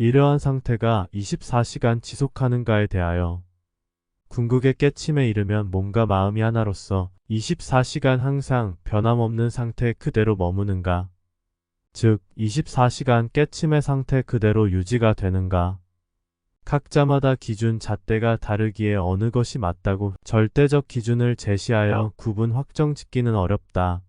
이러한 상태가 24시간 지속하는가에 대하여 궁극의 깨침에 이르면 몸과 마음이 하나로서 24시간 항상 변함없는 상태 그대로 머무는가? 즉 24시간 깨침의 상태 그대로 유지가 되는가? 각자마다 기준 잣대가 다르기에 어느 것이 맞다고 절대적 기준을 제시하여 구분 확정 짓기는 어렵다.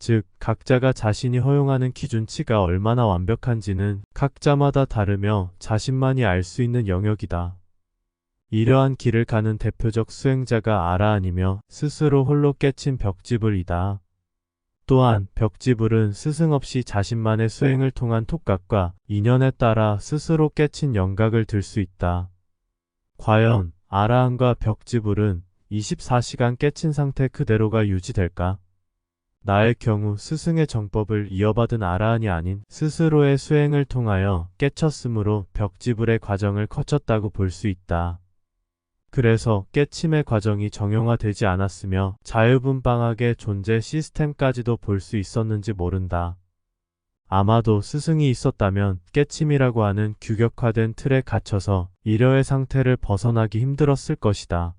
즉 각자가 자신이 허용하는 기준치가 얼마나 완벽한지는 각자마다 다르며 자신만이 알 수 있는 영역이다. 이러한 길을 가는 대표적 수행자가 아라한이며 스스로 홀로 깨친 벽지불이다. 또한 벽지불은 스승 없이 자신만의 수행을 통한 톡각과 인연에 따라 스스로 깨친 영각을 들 수 있다. 과연 아라한과 벽지불은 24시간 깨친 상태 그대로가 유지될까? 나의 경우 스승의 정법을 이어받은 아라한이 아닌 스스로의 수행을 통하여 깨쳤으므로 벽지불의 과정을 거쳤다고 볼 수 있다. 그래서 깨침의 과정이 정형화되지 않았으며 자유분방하게 존재 시스템까지도 볼 수 있었는지 모른다. 아마도 스승이 있었다면 깨침이라고 하는 규격화된 틀에 갇혀서 이러의 상태를 벗어나기 힘들었을 것이다.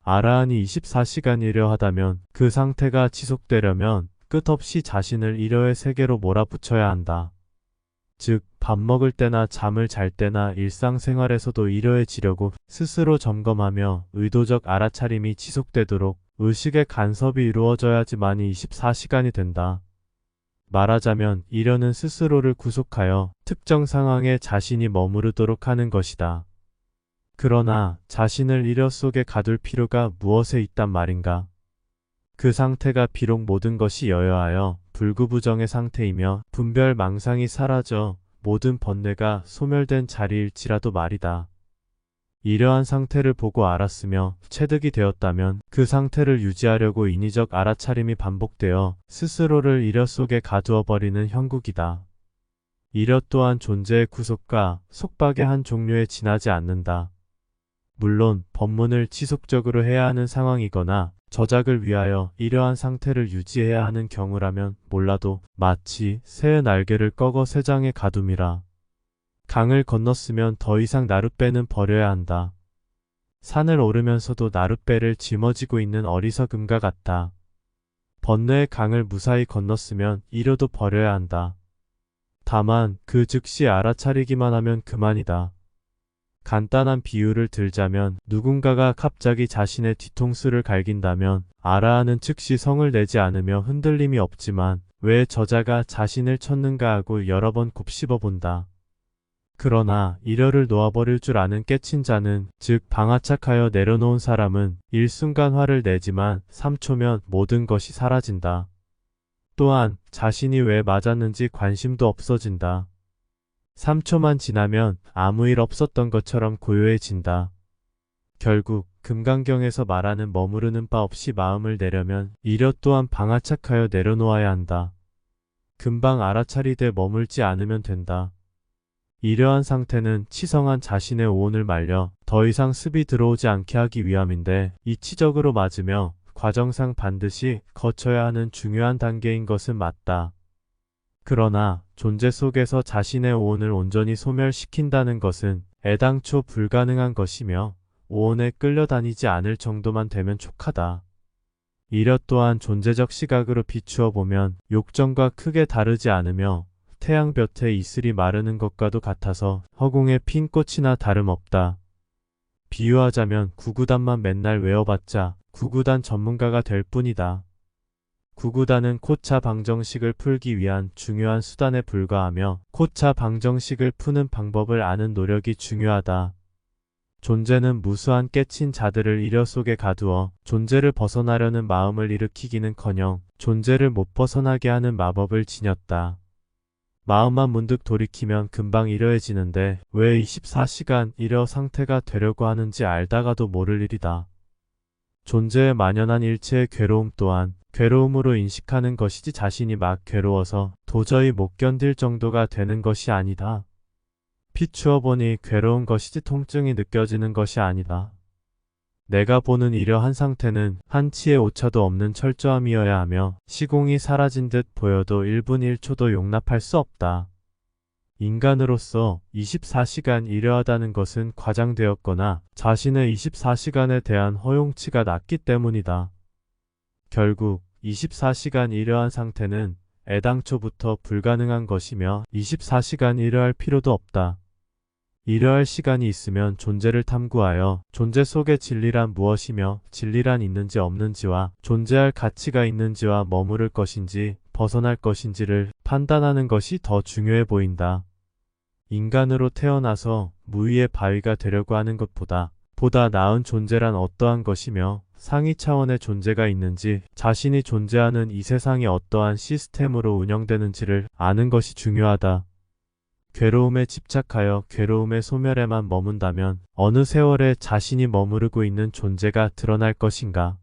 아라한이 24시간이려 하다면 그 상태가 지속되려면 끝없이 자신을 이러의 세계로 몰아붙여야 한다. 즉, 밥 먹을 때나 잠을 잘 때나 일상생활에서도 이러해지려고 스스로 점검하며 의도적 알아차림이 지속되도록 의식의 간섭이 이루어져야지만이 24시간이 된다. 말하자면 이러는 스스로를 구속하여 특정 상황에 자신이 머무르도록 하는 것이다. 그러나 자신을 이러 속에 가둘 필요가 무엇에 있단 말인가? 그 상태가 비록 모든 것이 여여하여 불구부정의 상태이며 분별 망상이 사라져 모든 번뇌가 소멸된 자리일지라도 말이다. 이러한 상태를 보고 알았으며 체득이 되었다면 그 상태를 유지하려고 인위적 알아차림이 반복되어 스스로를 이려 속에 가두어 버리는 형국이다. 이려 또한 존재의 구속과 속박의 한 종류에 지나지 않는다. 물론 법문을 지속적으로 해야 하는 상황이거나 저작을 위하여 이러한 상태를 유지해야 하는 경우라면 몰라도 마치 새의 날개를 꺾어 새장에 가둠이라. 강을 건넜으면 더 이상 나룻배는 버려야 한다. 산을 오르면서도 나룻배를 짊어지고 있는 어리석음과 같다. 번뇌의 강을 무사히 건넜으면 이려도 버려야 한다. 다만 그 즉시 알아차리기만 하면 그만이다. 간단한 비유를 들자면 누군가가 갑자기 자신의 뒤통수를 갈긴다면 아라한은 즉시 성을 내지 않으며 흔들림이 없지만 왜 저자가 자신을 쳤는가 하고 여러 번 곱씹어 본다. 그러나 이려를 놓아버릴 줄 아는 깨친 자는 즉 방아착하여 내려놓은 사람은 일순간 화를 내지만 3초면 모든 것이 사라진다. 또한 자신이 왜 맞았는지 관심도 없어진다. 3초만 지나면 아무 일 없었던 것처럼 고요해진다. 결국 금강경에서 말하는 머무르는 바 없이 마음을 내려면 이려 또한 방아착하여 내려놓아야 한다. 금방 알아차리되 머물지 않으면 된다. 이러한 상태는 치성한 자신의 오온을 말려 더 이상 습이 들어오지 않게 하기 위함인데 이치적으로 맞으며 과정상 반드시 거쳐야 하는 중요한 단계인 것은 맞다. 그러나 존재 속에서 자신의 오온을 온전히 소멸시킨다는 것은 애당초 불가능한 것이며 오온에 끌려다니지 않을 정도만 되면 촉하다. 이려 또한 존재적 시각으로 비추어 보면 욕정과 크게 다르지 않으며 태양볕에 이슬이 마르는 것과도 같아서 허공에 핀 꽃이나 다름없다. 비유하자면 구구단만 맨날 외워봤자 구구단 전문가가 될 뿐이다. 구구단은 코차 방정식을 풀기 위한 중요한 수단에 불과하며 코차 방정식을 푸는 방법을 아는 노력이 중요하다. 존재는 무수한 깨친 자들을 이려 속에 가두어 존재를 벗어나려는 마음을 일으키기는커녕 존재를 못 벗어나게 하는 마법을 지녔다. 마음만 문득 돌이키면 금방 이러해지는데 왜 24시간 이러 상태가 되려고 하는지 알다가도 모를 일이다. 존재에 만연한 일체의 괴로움 또한 괴로움으로 인식하는 것이지 자신이 막 괴로워서 도저히 못 견딜 정도가 되는 것이 아니다. 비추어 보니 괴로운 것이지 통증이 느껴지는 것이 아니다. 내가 보는 이러한 상태는 한치의 오차도 없는 철저함이어야 하며 시공이 사라진 듯 보여도 1분 1초도 용납할 수 없다. 인간으로서 24시간 일여하다는 것은 과장되었거나 자신의 24시간에 대한 허용치가 낮기 때문이다. 결국 24시간 일여한 상태는 애당초부터 불가능한 것이며 24시간 일여할 필요도 없다. 일여할 시간이 있으면 존재를 탐구하여 존재 속의 진리란 무엇이며 진리란 있는지 없는지와 존재할 가치가 있는지와 머무를 것인지 벗어날 것인지를 판단하는 것이 더 중요해 보인다. 인간으로 태어나서 무위의 바위가 되려고 하는 것보다 보다 나은 존재란 어떠한 것이며 상위 차원의 존재가 있는지 자신이 존재하는 이 세상이 어떠한 시스템으로 운영되는지를 아는 것이 중요하다. 괴로움에 집착하여 괴로움의 소멸에만 머문다면 어느 세월에 자신이 머무르고 있는 존재가 드러날 것인가?